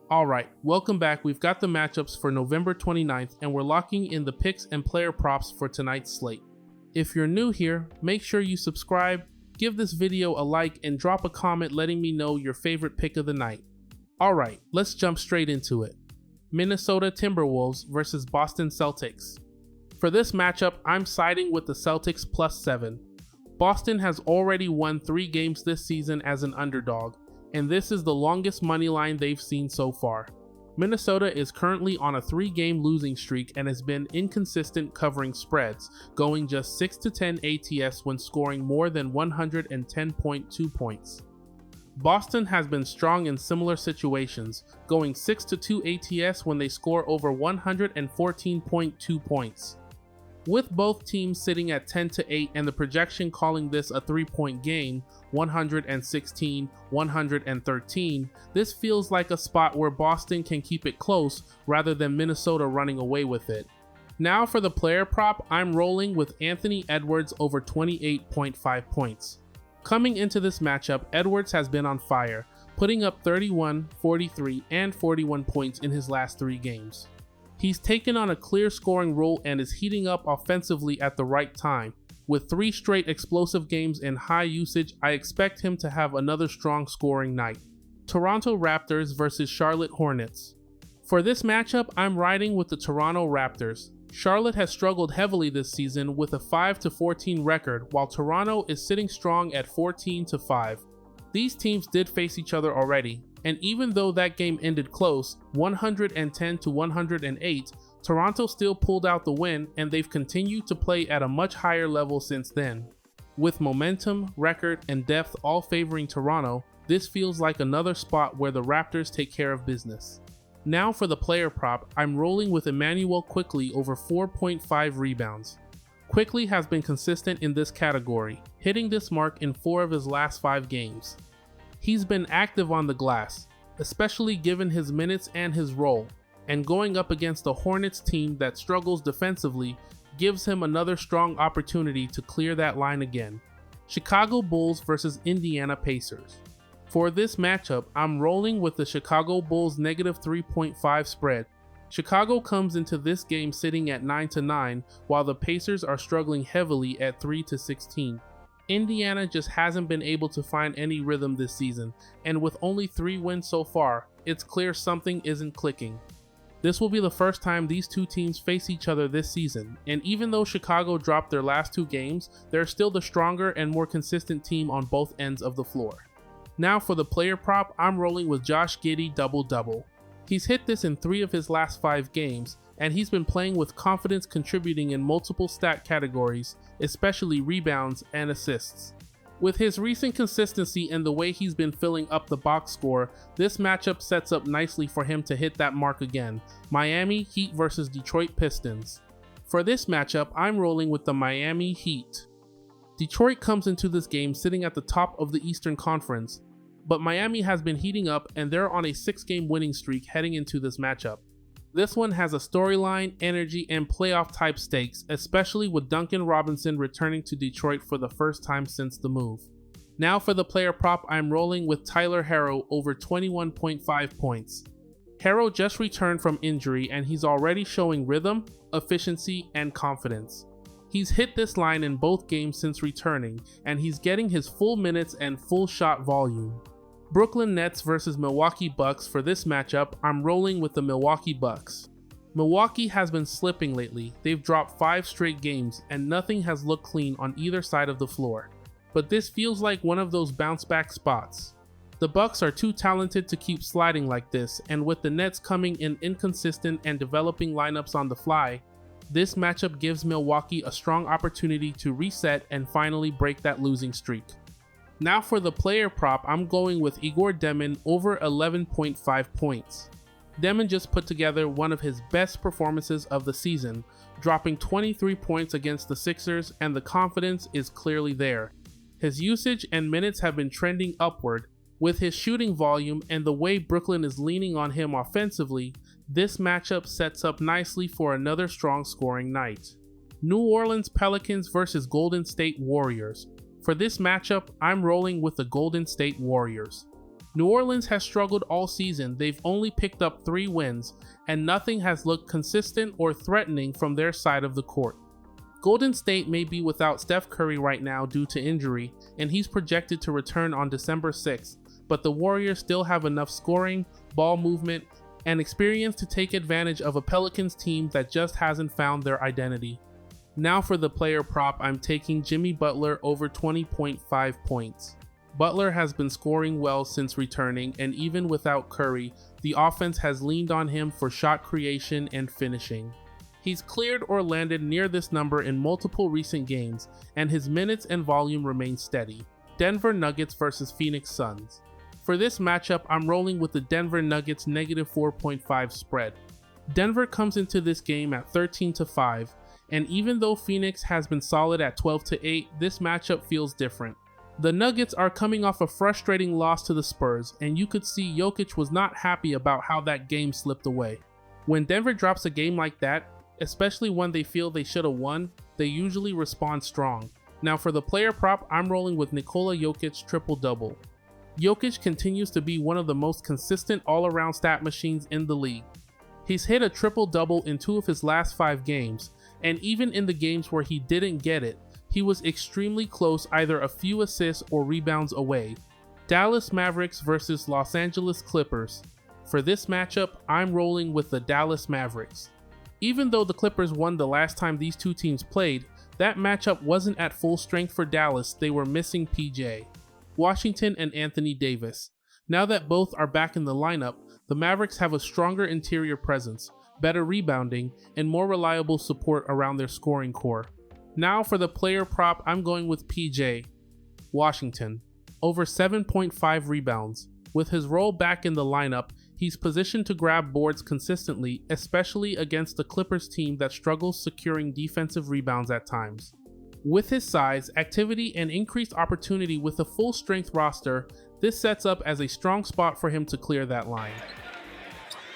Alright, welcome back. We've got the matchups for November 29th and we're locking in the picks and player props for tonight's slate. If you're new here, make sure you subscribe, give this video a like, and drop a comment letting me know your favorite pick of the night. Alright, let's jump straight into it. Minnesota Timberwolves versus Boston Celtics. For this matchup, I'm siding with the Celtics +7. Boston has already won 3 games this season as an underdog, and this is the longest money line they've seen so far. Minnesota is currently on a 3-game losing streak and has been inconsistent covering spreads, going just 6-10 ATS when scoring more than 110.2 points. Boston has been strong in similar situations, going 6-2 ATS when they score over 114.2 points. With both teams sitting at 10-8 and the projection calling this a 3-point game, 116-113, this feels like a spot where Boston can keep it close rather than Minnesota running away with it. Now for the player prop, I'm rolling with Anthony Edwards over 28.5 points. Coming into this matchup, Edwards has been on fire, putting up 31, 43, and 41 points in his last 3 games. He's taken on a clear scoring role and is heating up offensively at the right time. With 3 straight explosive games and high usage, I expect him to have another strong scoring night. Toronto Raptors versus Charlotte Hornets. For this matchup, I'm riding with the Toronto Raptors. Charlotte has struggled heavily this season with a 5-14 record, while Toronto is sitting strong at 14-5. These teams did face each other already, and even though that game ended close, 110-108, Toronto still pulled out the win, and they've continued to play at a much higher level since then. With momentum, record, and depth all favoring Toronto, this feels like another spot where the Raptors take care of business. Now for the player prop, I'm rolling with Immanuel Quickley over 4.5 rebounds. Quickley has been consistent in this category, hitting this mark in 4 of his last 5 games. He's been active on the glass, especially given his minutes and his role, and going up against a Hornets team that struggles defensively gives him another strong opportunity to clear that line again. Chicago Bulls versus Indiana Pacers. For this matchup, I'm rolling with the Chicago Bulls -3.5 spread. Chicago comes into this game sitting at 9-9, while the Pacers are struggling heavily at 3-16. Indiana just hasn't been able to find any rhythm this season, and with only 3 wins so far, it's clear something isn't clicking. This will be the first time these 2 teams face each other this season, and even though Chicago dropped their last 2 games, they're still the stronger and more consistent team on both ends of the floor. Now for the player prop, I'm rolling with Josh Giddey double-double. He's hit this in 3 of his last 5 games, and he's been playing with confidence, contributing in multiple stat categories, especially rebounds and assists. With his recent consistency and the way he's been filling up the box score, this matchup sets up nicely for him to hit that mark again. Miami Heat versus Detroit Pistons. For this matchup, I'm rolling with the Miami Heat. Detroit comes into this game sitting at the top of the Eastern Conference, but Miami has been heating up and they're on a 6-game winning streak heading into this matchup. This one has a storyline, energy, and playoff type stakes, especially with Duncan Robinson returning to Detroit for the first time since the move. Now for the player prop, I'm rolling with Tyler Herro over 21.5 points. Herro just returned from injury and he's already showing rhythm, efficiency, and confidence. He's hit this line in both games since returning, and he's getting his full minutes and full shot volume. Brooklyn Nets versus Milwaukee Bucks. For this matchup, I'm rolling with the Milwaukee Bucks. Milwaukee has been slipping lately. They've dropped 5 straight games, and nothing has looked clean on either side of the floor. But this feels like one of those bounce back spots. The Bucks are too talented to keep sliding like this, and with the Nets coming in inconsistent and developing lineups on the fly, this matchup gives Milwaukee a strong opportunity to reset and finally break that losing streak. Now for the player prop, I'm going with Igor Demen over 11.5 points. Demen just put together one of his best performances of the season, dropping 23 points against the Sixers, and the confidence is clearly there. His usage and minutes have been trending upward. With his shooting volume and the way Brooklyn is leaning on him offensively, this matchup sets up nicely for another strong scoring night. New Orleans Pelicans versus Golden State Warriors. For this matchup, I'm rolling with the Golden State Warriors. New Orleans has struggled all season. They've only picked up 3 wins, and nothing has looked consistent or threatening from their side of the court. Golden State may be without Steph Curry right now due to injury, and he's projected to return on December 6th, but the Warriors still have enough scoring, ball movement, and experience to take advantage of a Pelicans team that just hasn't found their identity. Now for the player prop, I'm taking Jimmy Butler over 20.5 points. Butler has been scoring well since returning, and even without Curry, the offense has leaned on him for shot creation and finishing. He's cleared or landed near this number in multiple recent games, and his minutes and volume remain steady. Denver Nuggets versus Phoenix Suns. For this matchup, I'm rolling with the Denver Nuggets -4.5 spread. Denver comes into this game at 13-5, and even though Phoenix has been solid at 12-8, this matchup feels different. The Nuggets are coming off a frustrating loss to the Spurs, and you could see Jokic was not happy about how that game slipped away. When Denver drops a game like that, especially when they feel they should have won, they usually respond strong. Now for the player prop, I'm rolling with Nikola Jokic triple-double. Jokic continues to be one of the most consistent all-around stat machines in the league. He's hit a triple-double in 2 of his last 5 games, and even in the games where he didn't get it, he was extremely close, either a few assists or rebounds away. Dallas Mavericks versus Los Angeles Clippers. For this matchup, I'm rolling with the Dallas Mavericks. Even though the Clippers won the last time these two teams played, that matchup wasn't at full strength for Dallas. They were missing PJ Washington and Anthony Davis. Now that both are back in the lineup, the Mavericks have a stronger interior presence, better rebounding, and more reliable support around their scoring core. Now for the player prop, I'm going with PJ Washington, over 7.5 rebounds. With his role back in the lineup, he's positioned to grab boards consistently, especially against the Clippers team that struggles securing defensive rebounds at times. With his size, activity, and increased opportunity with a full-strength roster, this sets up as a strong spot for him to clear that line.